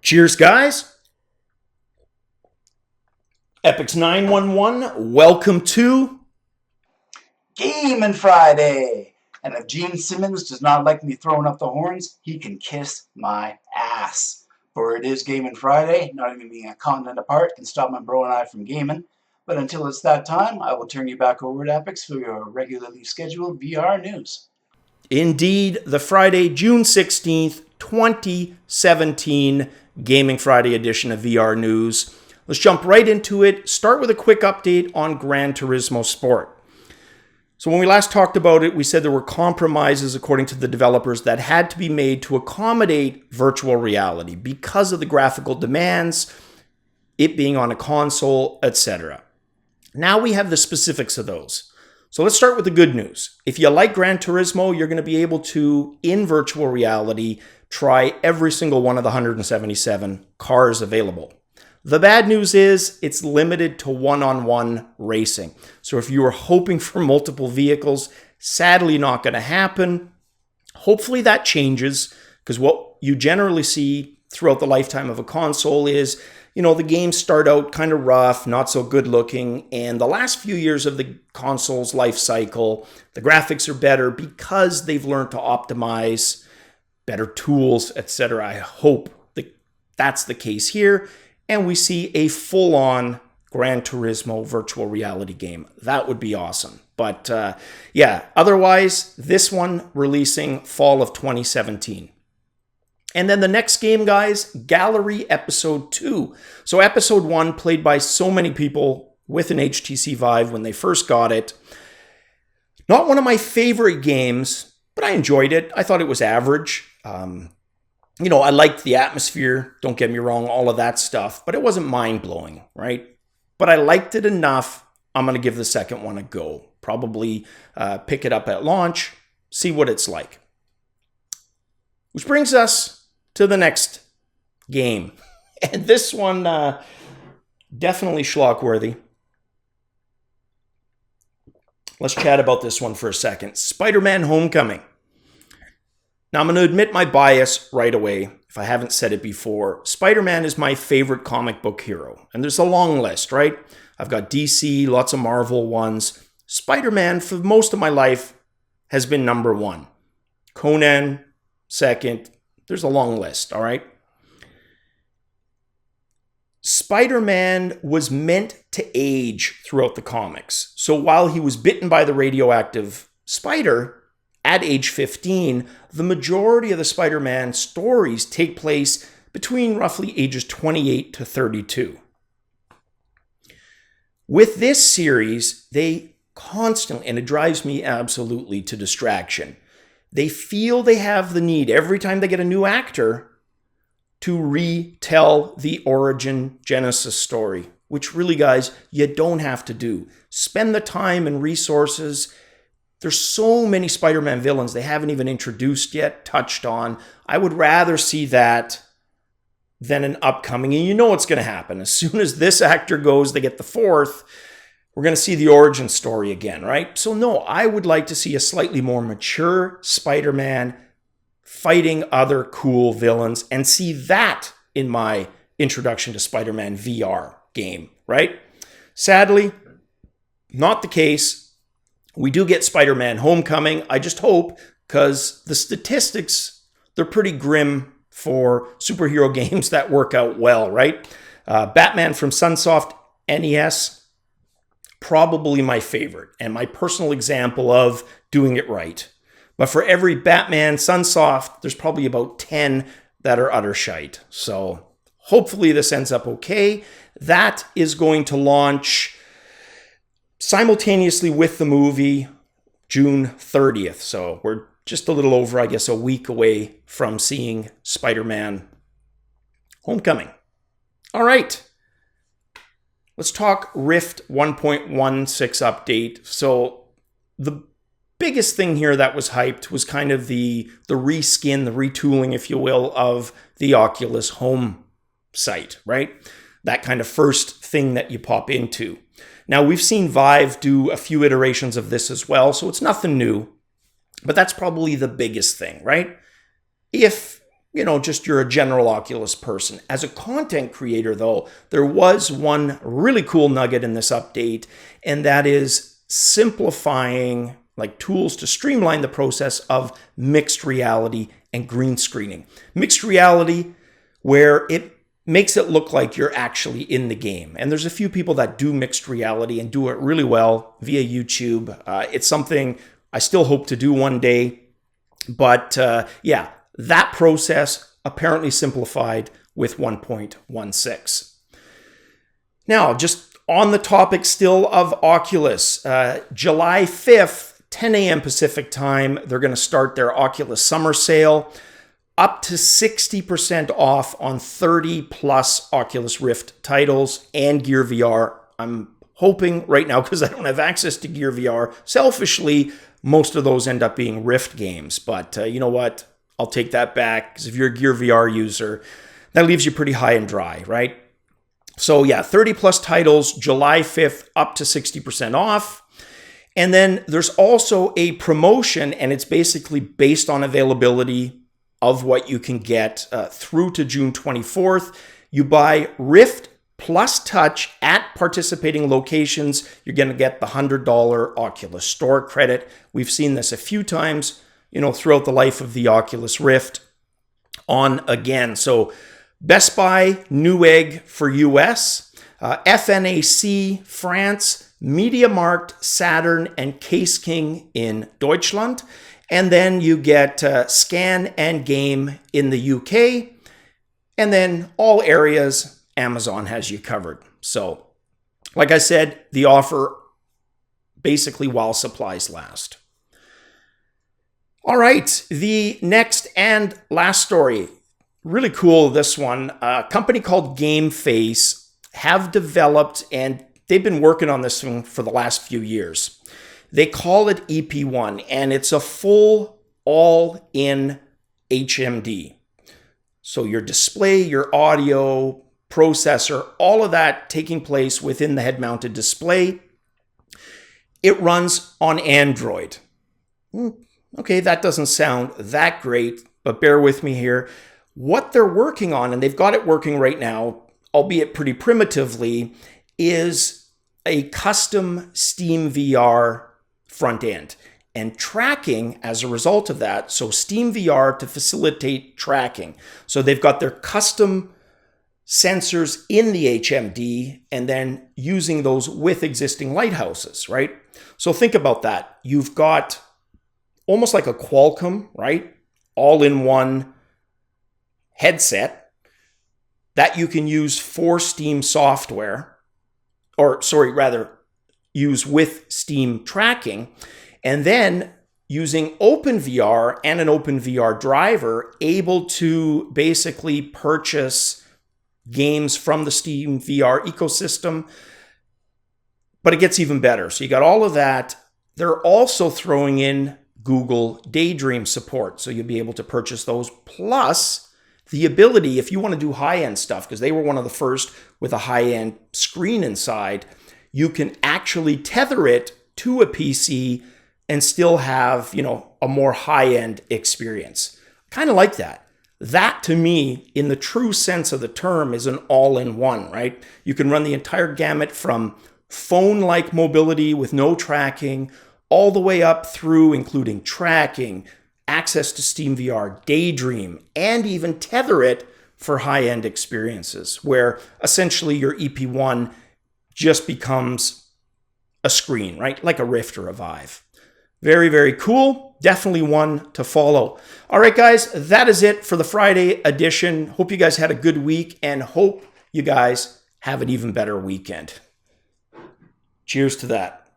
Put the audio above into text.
Cheers, guys. Epix 911, welcome to Gaming Friday. And if Gene Simmons does not like me throwing up the horns, he can kiss my ass. For it is Gaming Friday, not even being a continent apart can stop my bro and I from gaming. But until it's that time, I will turn you back over to Epix for your regularly scheduled VR news. Indeed, the Friday, June 16th, 2017 Gaming Friday edition of VR News. Let's jump right into it. Start with a quick update on Gran Turismo Sport. So when we last talked about it, we said there were compromises, according to the developers, that had to be made to accommodate virtual reality because of the graphical demands, it being on a console, etc. Now we have the specifics of those. So let's start with the good news. If you like Gran Turismo, you're going to be able to, in virtual reality, try every single one of the 177 cars available. The bad news is it's limited to one-on-one racing. So if you were hoping for multiple vehicles, sadly not going to happen. Hopefully that changes, because what you generally see throughout the lifetime of a console is, the games start out kind of rough, not so good looking, and the last few years of the console's life cycle, the graphics are better because they've learned to optimize, better tools, etc. I hope that that's the case here, and we see a full-on Gran Turismo virtual reality game. That would be awesome. But otherwise, this one releasing fall of 2017. And then the next game, guys, Gallery Episode 2. So Episode 1, played by so many people with an HTC Vive when they first got it. Not one of my favorite games, but I enjoyed it. I thought it was average. I liked the atmosphere, don't get me wrong, all of that stuff, but it wasn't mind-blowing, right? But I liked it enough, I'm going to give the second one a go. Probably pick it up at launch, see what it's like. Which brings us to the next game. And this one, definitely schlock-worthy. Let's chat about this one for a second. Spider-Man Homecoming. Now, I'm going to admit my bias right away, if I haven't said it before. Spider-Man is my favorite comic book hero. And there's a long list, right? I've got DC, lots of Marvel ones. Spider-Man, for most of my life, has been number one. Conan, second. There's a long list, all right? Spider-Man was meant to age throughout the comics. So while he was bitten by the radioactive spider at age 15, the majority of the Spider-Man stories take place between roughly ages 28 to 32. With this series, they constantly, and it drives me absolutely to distraction, they feel they have the need every time they get a new actor to retell the origin Genesis story, which really, guys, you don't have to do. Spend the time and resources. There's so many Spider-Man villains they haven't even introduced yet, touched on. I would rather see that than an upcoming, and you know what's going to happen. As soon as this actor goes, they get the fourth, we're going to see the origin story again, right? So no, I would like to see a slightly more mature Spider-Man fighting other cool villains and see that in my introduction to Spider-Man VR game, right? Sadly, not the case. We do get Spider-Man Homecoming. I just hope, because the statistics, they're pretty grim for superhero games that work out well, right? Batman from Sunsoft NES, probably my favorite and my personal example of doing it right. But for every Batman Sunsoft, there's probably about 10 that are utter shite. So hopefully this ends up okay. That is going to launch simultaneously with the movie June 30th. So we're just a little over, I guess, a week away from seeing Spider-Man Homecoming. All right. Let's talk Rift 1.16 update. So the biggest thing here that was hyped was kind of the reskin, the retooling, if you will, of the Oculus home site, right? That kind of first thing that you pop into. Now, we've seen Vive do a few iterations of this as well, so it's nothing new. But that's probably the biggest thing, right? If just you're a general Oculus person. As a content creator, though, there was one really cool nugget in this update, and that is simplifying tools to streamline the process of mixed reality and green screening. Mixed reality, where it makes it look like you're actually in the game. And there's a few people that do mixed reality and do it really well via YouTube. It's something I still hope to do one day. But yeah, that process apparently simplified with 1.16. Now, just on the topic still of Oculus, July 5th, 10 a.m. Pacific time, they're going to start their Oculus Summer sale. Up to 60% off on 30 plus Oculus Rift titles and Gear VR. I'm hoping right now, because I don't have access to Gear VR, selfishly, most of those end up being Rift games. But you know what? I'll take that back, because if you're a Gear VR user, that leaves you pretty high and dry, right? So yeah, 30 plus titles, July 5th, up to 60% off. And then there's also a promotion, and it's basically based on availability of what you can get through to June 24th. You buy Rift plus Touch at participating locations, you're going to get the $100 Oculus Store credit. We've seen this a few times, throughout the life of the Oculus Rift on again. So Best Buy, Newegg for US, FNAC France, MediaMarkt, Saturn, and Case King in Deutschland. And then you get Scan and Game in the UK. And then all areas, Amazon has you covered. So, like I said, the offer basically while supplies last. All right, the next and last story. Really cool, this one. A company called GameFace have developed, and they've been working on this one for the last few years. They call it EP1, and it's a full all-in HMD. So your display, your audio, processor, all of that taking place within the head-mounted display. It runs on Android. Okay, that doesn't sound that great, but bear with me here. What they're working on, and they've got it working right now, albeit pretty primitively, is a custom Steam VR front end and tracking as a result of that. So Steam VR to facilitate tracking. So they've got their custom sensors in the HMD and then using those with existing lighthouses, right? So think about that. You've got almost like a Qualcomm, right? All-in-one headset that you can use for Steam software, use with Steam tracking, and then using OpenVR and an OpenVR driver, able to basically purchase games from the Steam VR ecosystem. But it gets even better. So you got all of that. They're also throwing in Google Daydream support, so you'll be able to purchase those, plus the ability, if you want to do high-end stuff, because they were one of the first with a high-end screen inside, you can actually tether it to a PC and still have, a more high-end experience. Kind of like that. That, to me, in the true sense of the term, is an all-in-one, right? You can run the entire gamut from phone-like mobility with no tracking, all the way up through including tracking, access to Steam VR, Daydream, and even tether it for high-end experiences, where essentially your EP1 just becomes a screen, right? Like a Rift or a Vive. Very, very cool. Definitely one to follow. All right, guys, that is it for the Friday edition. Hope you guys had a good week and hope you guys have an even better weekend. Cheers to that.